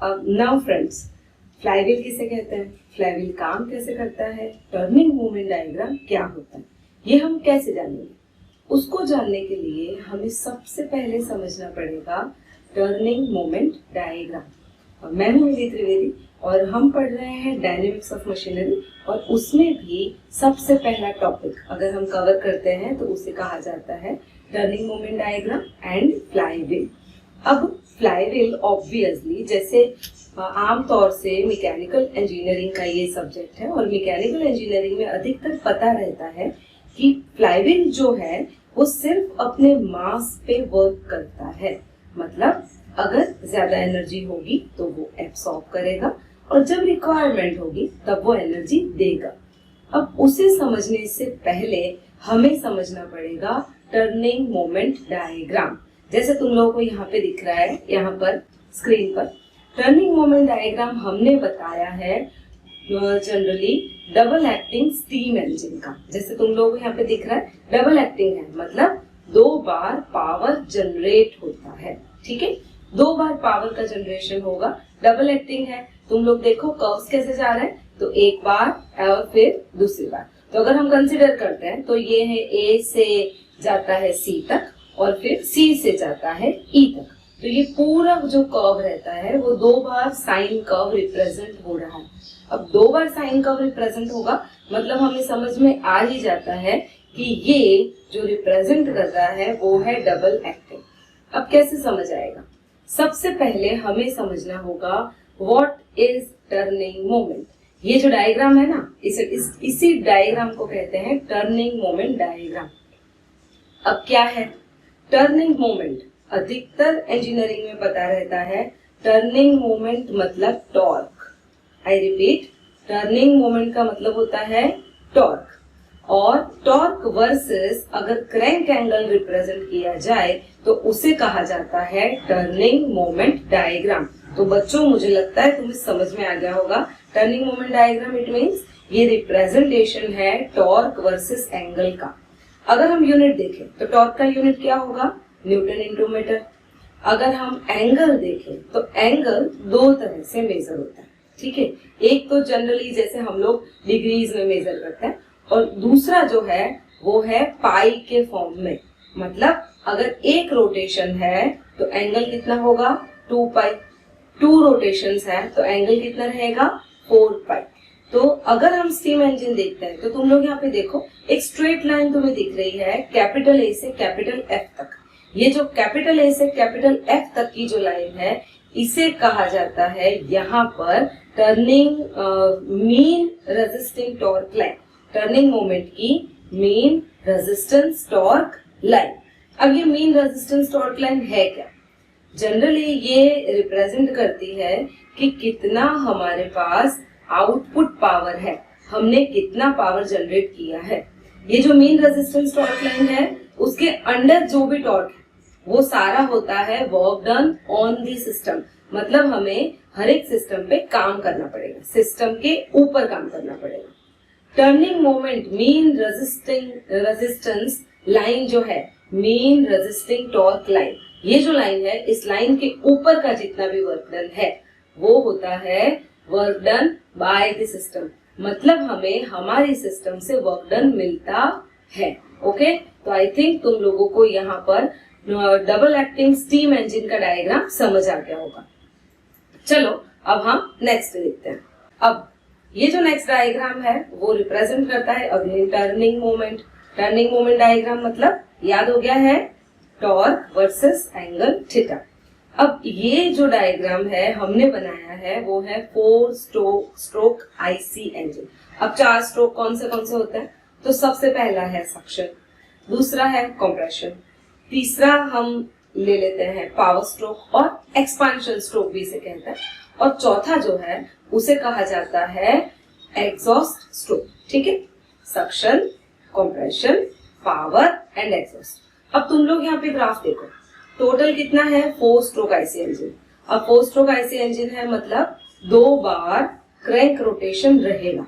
Now friends, flywheel किसे कहते हैं, फ्लाईव्हील काम कैसे करता है, टर्निंग मोमेंट डायग्राम क्या होता है, ये हम कैसे जानेंगे। उसको जानने के लिए हमें सबसे पहले समझना पड़ेगा टर्निंग मोमेंट डायग्राम। मैं हूं निधि त्रिवेदी और हम पढ़ रहे हैं डायनेमिक्स ऑफ मशीनरी, और उसमें भी सबसे पहला टॉपिक अगर हम कवर करते हैं तो उसे कहा जाता है turning moment diagram and flywheel. अब फ्लाईव्हील ऑब्वियसली जैसे आमतौर से मैकेनिकल इंजीनियरिंग का ये सब्जेक्ट है, और मैकेनिकल इंजीनियरिंग में अधिकतर पता रहता है कि फ्लाईव्हील जो है वो सिर्फ अपने मास पे वर्क करता है। मतलब अगर ज्यादा एनर्जी होगी तो वो एब्सॉर्ब करेगा, और जब रिक्वायरमेंट होगी तब वो एनर्जी देगा। अब उसे समझने से पहले हमें समझना पड़ेगा टर्निंग मोमेंट डायग्राम। जैसे तुम लोगों को यहाँ पे दिख रहा है, यहाँ पर स्क्रीन पर टर्निंग मोमेंट डायग्राम हमने बताया है generally double acting steam engine का। जैसे तुम लोगों को यहाँ पे दिख रहा है डबल एक्टिंग है, मतलब 2 बार पावर जनरेट होता है। ठीक है, 2 बार पावर का जनरेशन होगा, डबल एक्टिंग है। तुम लोग देखो कर्व्स कैसे जा रहे हैं, तो एक बार और फिर दूसरी बार। तो अगर हम कंसिडर करते हैं तो ये है A से जाता है C तक और फिर C से जाता है E तक। तो ये पूरा जो कर्व रहता है वो 2 बार साइन कर्व रिप्रेजेंट हो रहा है। अब 2 बार साइन कर्व रिप्रेजेंट होगा मतलब हमें समझ में आ ही जाता है कि ये जो रिप्रेजेंट कर रहा है वो है डबल एक्टिंग। अब कैसे समझ आएगा, सबसे पहले हमें समझना होगा व्हाट इज टर्निंग मोमेंट। ये जो डायग्राम है ना, इसी डायग्राम को कहते हैं टर्निंग मोमेंट डायग्राम। अब क्या है टर्निंग मोमेंट, अधिकतर इंजीनियरिंग में पता रहता है टर्निंग मोमेंट मतलब torque. I repeat, turning moment का मतलब होता है टॉर्क, और टॉर्क वर्सेस अगर क्रैंक एंगल रिप्रेजेंट किया जाए तो उसे कहा जाता है टर्निंग मोमेंट डायग्राम। तो बच्चों मुझे लगता है तुम्हें समझ में आ गया होगा turning moment diagram it means ये रिप्रेजेंटेशन है टॉर्क वर्सेस एंगल का। अगर हम यूनिट देखें तो टॉर्क का यूनिट क्या होगा, न्यूटन इंटू मीटर। अगर हम एंगल देखें तो एंगल 2 तरह से मेजर होता है। ठीक है, एक तो जनरली जैसे हम लोग डिग्रीज में मेजर करते हैं, और दूसरा जो है वो है पाई के फॉर्म में। मतलब अगर एक रोटेशन है तो एंगल कितना होगा 2 पाई, 2 रोटेशंस है तो एंगल कितना रहेगा 4 पाई। तो अगर हम स्टीम इंजन देखते हैं तो तुम लोग यहाँ पे देखो एक स्ट्रेट लाइन तुम्हें दिख रही है कैपिटल ए से कैपिटल एफ तक। ये जो कैपिटल ए से कैपिटल एफ तक की जो लाइन है इसे कहा जाता है यहाँ पर turning mean resisting torque line, turning moment की मीन रेजिस्टेंस टॉर्क लाइन। अब ये मीन रेजिस्टेंस टॉर्क लाइन है क्या, जनरली ये रिप्रेजेंट करती है कि कितना हमारे पास आउटपुट पावर है, हमने कितना पावर जनरेट किया है। ये जो मीन रेजिस्टेंस टॉर्क लाइन है उसके अंडर जो भी टॉर्क है वो सारा होता है work done on the system. मतलब हमें हर एक सिस्टम पे काम करना पड़ेगा, सिस्टम के ऊपर काम करना पड़ेगा। Turning moment mean resistance line जो है, मीन रेजिस्टिंग टॉर्क लाइन, ये जो लाइन है इस लाइन के ऊपर का जितना भी वर्क डन है वो होता है work done by the system. मतलब हमें हमारी सिस्टम से वर्क डन मिलता है। ओके, तो आई थिंक तुम लोगों को यहाँ पर डबल एक्टिंग स्टीम इंजन का डायग्राम समझ आ गया होगा। चलो अब हम नेक्स्ट देखते हैं। अब ये जो नेक्स्ट डायग्राम है वो रिप्रेजेंट करता है again turning moment. Turning moment diagram मतलब याद हो गया है टॉर्क वर्सेस एंगल थीटा। अब ये जो डायग्राम है हमने बनाया है वो है 4 स्ट्रोक आईसी इंजन। अब 4 स्ट्रोक कौन से होते हैं, तो सबसे पहला है सक्शन, दूसरा है कंप्रेशन, तीसरा हम ले लेते हैं पावर स्ट्रोक और एक्सपांशन स्ट्रोक भी इसे कहते हैं, और चौथा जो है उसे कहा जाता है एग्जॉस्ट स्ट्रोक। ठीक है, suction, compression, power and exhaust. अब तुम लोग यहाँ पे ग्राफ देखो, टोटल कितना है 4 स्ट्रोक आईसी इंजन। अब 4 स्ट्रोक आईसी इंजन है मतलब 2 बार क्रैंक रोटेशन रहेगा।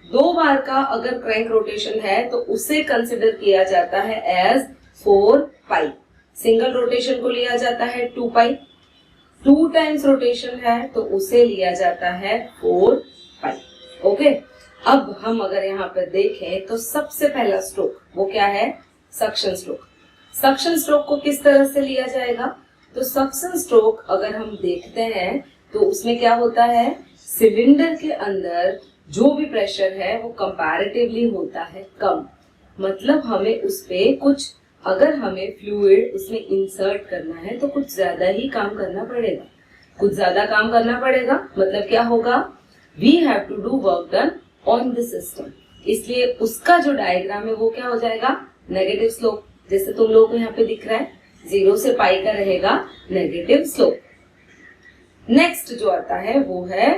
2 बार का अगर क्रैंक रोटेशन है तो उसे कंसिडर किया जाता है एज 4 पाई। सिंगल रोटेशन को लिया जाता है 2 पाई। 2 टाइम्स रोटेशन है तो उसे लिया जाता है 4 पाई। ओके, अब हम अगर यहाँ पर देखें तो सबसे पहला स्ट्रोक वो क्या है, सक्शन स्ट्रोक। सक्शन स्ट्रोक को किस तरह से लिया जाएगा, तो सक्शन स्ट्रोक अगर हम देखते हैं तो उसमें क्या होता है, सिलेंडर के अंदर जो भी प्रेशर है वो कंपैरेटिवली होता है कम। मतलब हमें उस पे कुछ, अगर हमें फ्लूइड उसमें इंसर्ट करना है तो कुछ ज्यादा ही काम करना पड़ेगा, कुछ ज्यादा काम करना पड़ेगा। मतलब क्या होगा, we have to do work done on the system. इसलिए उसका जो डायग्राम है वो क्या हो जाएगा, नेगेटिव स्लोप। जैसे तुम लोगों को यहाँ पे दिख रहा है 0 से पाई का रहेगा नेगेटिव स्लोप। नेक्स्ट जो आता है वो है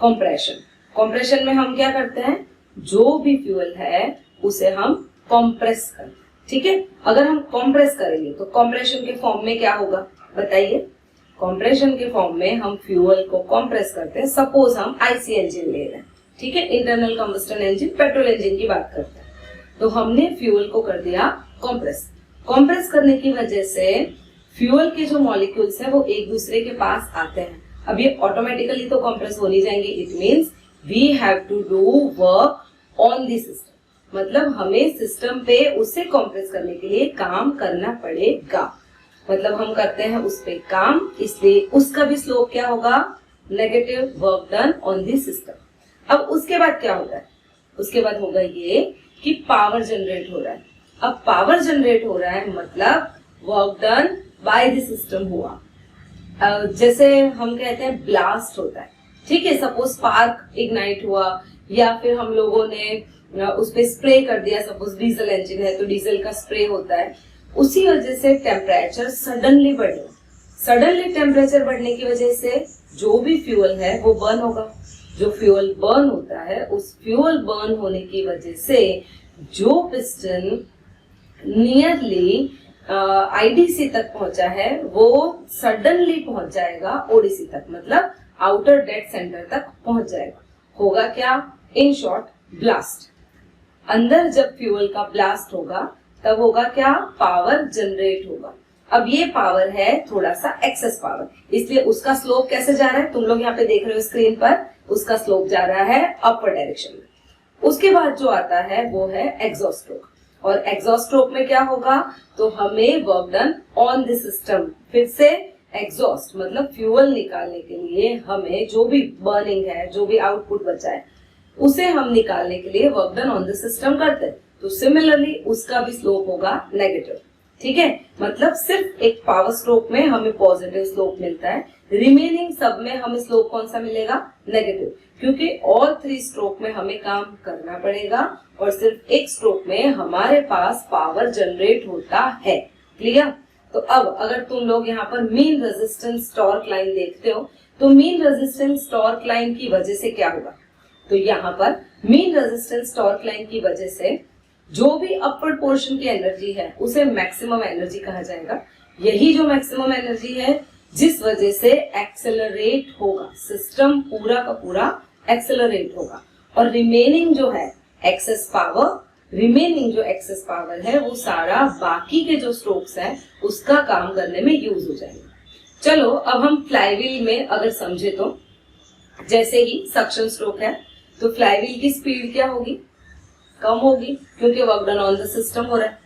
कंप्रेशन। कंप्रेशन में हम क्या करते हैं, जो भी फ्यूल है उसे हम कंप्रेस करते हैं। ठीक है, अगर हम कंप्रेस करेंगे तो कंप्रेशन के फॉर्म में क्या होगा बताइए। कंप्रेशन के फॉर्म में हम फ्यूल को कंप्रेस करते हैं। सपोज हम आईसी इंजन ले रहे हैं, ठीक है, internal combustion engine, petrol engine की बात करते हैं, तो हमने फ्यूल को कर दिया कंप्रेस। कंप्रेस करने की वजह से फ्यूल के जो मॉलिक्यूल्स हैं वो एक दूसरे के पास आते हैं। अब ये ऑटोमेटिकली तो कंप्रेस हो नहीं जाएंगे, it means we have to do work on the system. मतलब हमें सिस्टम पे उसे कंप्रेस करने के लिए काम करना पड़ेगा। मतलब हम करते हैं उस पे काम, इसलिए उसका भी स्लोप क्या होगा, negative, work done on the system. अब उसके बाद क्या होगा, उसके बाद होगा ये कि पावर जनरेट हो रहा है। अब पावर जनरेट हो रहा है मतलब work done by the system हुआ। जैसे हम कहते हैं ब्लास्ट होता है, ठीक है, सपोज स्पार्क इग्नाइट हुआ या फिर हम लोगों ने उस पे स्प्रे कर दिया। सपोज डीजल इंजन है तो डीजल का स्प्रे होता है, उसी वजह से टेम्परेचर सडनली बढ़ेगा। सडनली टेम्परेचर बढ़ने की वजह से जो भी फ्यूल है वो बर्न होगा। जो फ्यूल बर्न होता है, उस फ्यूल बर्न होने की वजह से जो पिस्टन नियरली आईडीसी तक पहुंचा है वो सडनली पहुंच जाएगा ओडीसी तक, मतलब आउटर डेड सेंटर तक पहुंच जाएगा। होगा क्या, इन शॉर्ट ब्लास्ट। अंदर जब फ्यूल का ब्लास्ट होगा तब होगा क्या, पावर जनरेट होगा। अब ये पावर है थोड़ा सा एक्सेस पावर, इसलिए उसका स्लोप कैसे जा रहा है, तुम लोग यहाँ पे देख रहे हो स्क्रीन पर, उसका स्लोप जा रहा है अपर डायरेक्शन में। उसके बाद जो आता है वो है एग्जॉस्ट स्ट्रोक। और एग्जॉस्ट स्ट्रोक में क्या होगा, तो हमें work done on the system. फिर से एग्जॉस्ट मतलब फ्यूल निकालने के लिए हमें जो भी बर्निंग है, जो भी आउटपुट बचा है, उसे हम निकालने के लिए work done on the system करते हैं। तो सिमिलरली उसका भी स्लोप होगा नेगेटिव। ठीक है, मतलब सिर्फ एक पावर स्ट्रोक में हमें पॉजिटिव स्लोप मिलता है, रिमेनिंग सब में हमें स्लोप कौन सा मिलेगा, नेगेटिव, क्योंकि ऑल 3 स्ट्रोक में हमें काम करना पड़ेगा और सिर्फ एक स्ट्रोक में हमारे पास पावर जनरेट होता है। क्लियर। तो अब अगर तुम लोग यहाँ पर मीन रेजिस्टेंस टॉर्क लाइन देखते हो तो मीन रेजिस्टेंस टॉर्क लाइन की वजह से क्या होगा, तो यहाँ पर मीन रेजिस्टेंस टॉर्क लाइन की वजह से जो भी अपवर्ड पोर्शन की एनर्जी है उसे मैक्सिमम एनर्जी कहा जाएगा। यही जो मैक्सिमम एनर्जी है जिस वजह से एक्सेलरेट होगा, सिस्टम पूरा का पूरा एक्सेलरेट होगा। और रिमेनिंग जो है एक्सेस पावर, रिमेनिंग जो एक्सेस पावर है वो सारा बाकी के जो स्ट्रोक्स है उसका काम करने में यूज हो जाएगा। चलो अब हम फ्लाईव्हील में अगर समझे तो जैसे ही सक्शन स्ट्रोक है तो फ्लाईव्हील की स्पीड क्या होगी, कम होगी, क्योंकि work done on the system हो रहा है।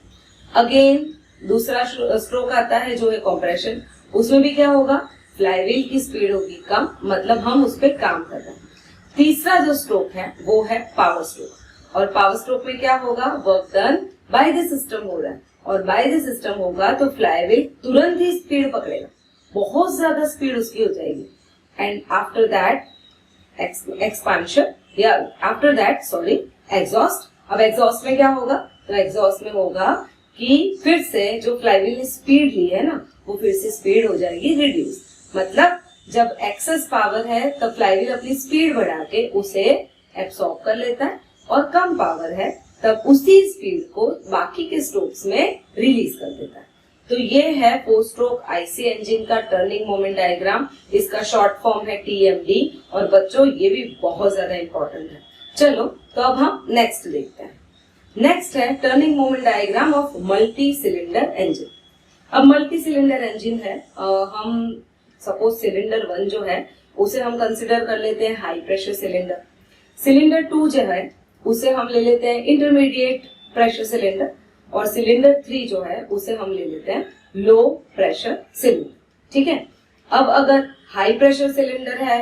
अगेन दूसरा स्ट्रोक आता है जो है कंप्रेशन, उसमें भी क्या होगा, फ्लाईव्हील की स्पीड होगी कम, मतलब हम उस पर काम कर रहे हैं। तीसरा जो स्ट्रोक है वो है पावर स्ट्रोक, और पावर स्ट्रोक में क्या होगा, work done by the system हो रहा है, और बाय द सिस्टम होगा तो फ्लाईव्हील तुरंत ही स्पीड पकड़ेगा, बहुत ज्यादा स्पीड उसकी हो जाएगी। एंड आफ्टर दैट एक्सपांशन या आफ्टर दैट सॉरी एग्जॉस्ट। अब एग्जॉस्ट में क्या होगा, तो एग्जॉस्ट में होगा कि फिर से जो फ्लाईव्हील ने स्पीड ली है ना वो फिर से स्पीड हो जाएगी रिड्यूस। मतलब जब एक्सेस पावर है तब फ्लाईव्हील अपनी स्पीड बढ़ा के उसे एब्सॉर्ब कर लेता है, और कम पावर है तब उसी स्पीड को बाकी के स्ट्रोक्स में रिलीज कर देता है। तो ये है 4 स्ट्रोक आईसी इंजन का टर्निंग मोमेंट डायग्राम, इसका शॉर्ट फॉर्म है टीएमडी, और बच्चों ये भी बहुत ज्यादा इंपॉर्टेंट है। चलो तो अब हम नेक्स्ट देखते हैं। नेक्स्ट है turning moment diagram of multi cylinder engine. अब मल्टी सिलेंडर इंजन है, हम सपोज सिलेंडर 1 जो है उसे हम कंसिडर कर लेते हैं हाई प्रेशर सिलेंडर, सिलेंडर 2 जो है उसे हम ले लेते हैं इंटरमीडिएट प्रेशर सिलेंडर, और सिलेंडर 3 जो है उसे हम ले लेते हैं लो प्रेशर सिलेंडर। ठीक है, अब अगर हाई प्रेशर सिलेंडर है,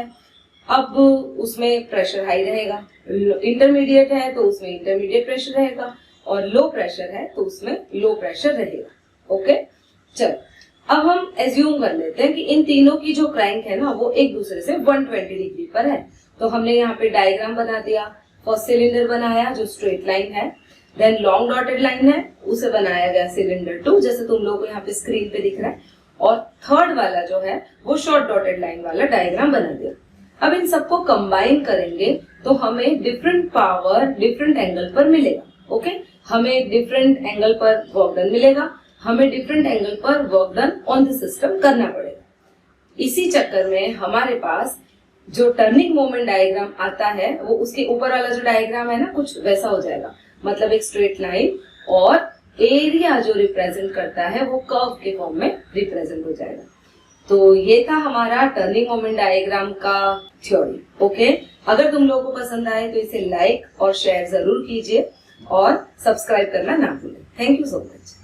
अब उसमें प्रेशर हाई रहेगा, इंटरमीडिएट है तो उसमें इंटरमीडिएट प्रेशर रहेगा, और लो प्रेशर है तो उसमें लो प्रेशर रहेगा। ओके, चलो अब हम एज्यूम कर लेते हैं कि इन तीनों की जो क्रैंक है ना वो एक दूसरे से 120 डिग्री पर है। तो हमने यहाँ पे डायग्राम बना दिया, फर्स्ट सिलेंडर बनाया जो स्ट्रेट लाइन है, देन लॉन्ग डॉटेड लाइन है उसे बनाया गया सिलेंडर 2 जैसे तुम लोगों को यहाँ पे स्क्रीन पे दिख रहा है, और थर्ड वाला जो है वो शॉर्ट डॉटेड लाइन वाला डायग्राम बना दिया। अब इन सबको कंबाइन करेंगे तो हमें डिफरेंट पावर डिफरेंट एंगल पर मिलेगा। ओके, हमें डिफरेंट एंगल पर वर्क डन मिलेगा, हमें डिफरेंट एंगल पर work done on the system करना पड़ेगा। इसी चक्कर में हमारे पास जो टर्निंग मोमेंट डायग्राम आता है वो उसके ऊपर वाला जो डायग्राम है ना कुछ वैसा हो जाएगा, मतलब एक स्ट्रेट लाइन और एरिया जो रिप्रेजेंट करता है वो कर्व के फॉर्म में रिप्रेजेंट हो जाएगा। तो ये था हमारा टर्निंग मोमेंट डायग्राम का थ्योरी। ओके, अगर तुम लोगों को पसंद आए तो इसे लाइक और शेयर जरूर कीजिए और सब्सक्राइब करना ना भूलें। Thank you so much.